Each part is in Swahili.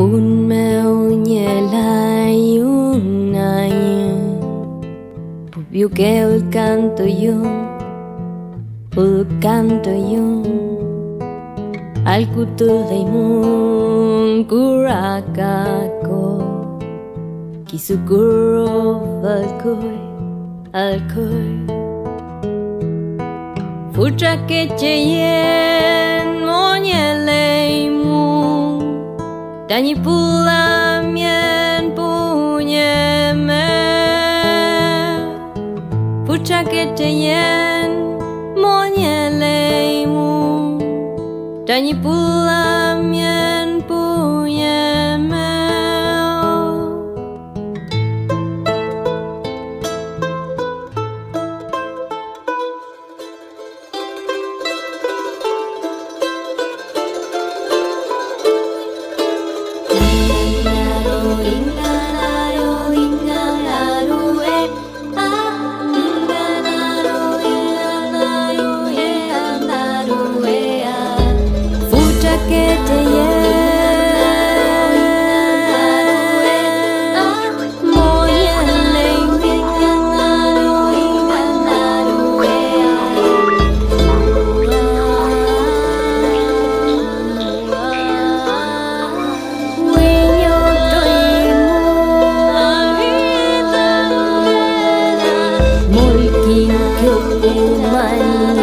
Un Mañil Wenu PIWKE ULKANTÜYÜN ALKUTULEUMÜN KURA KISU KÜRRÜF ALKUY FUTRA KECHEYEM MONGELEYMÜN TAÑI FUTRA KECHEYEM MONGELEYMÜN TAñi Mañil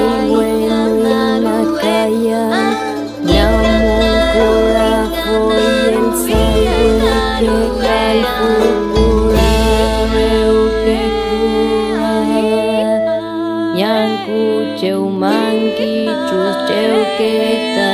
Wenu Inakayal Namunkura Foyel Sayweke Kalfükura Rewkekura Ñankuchew Chewketa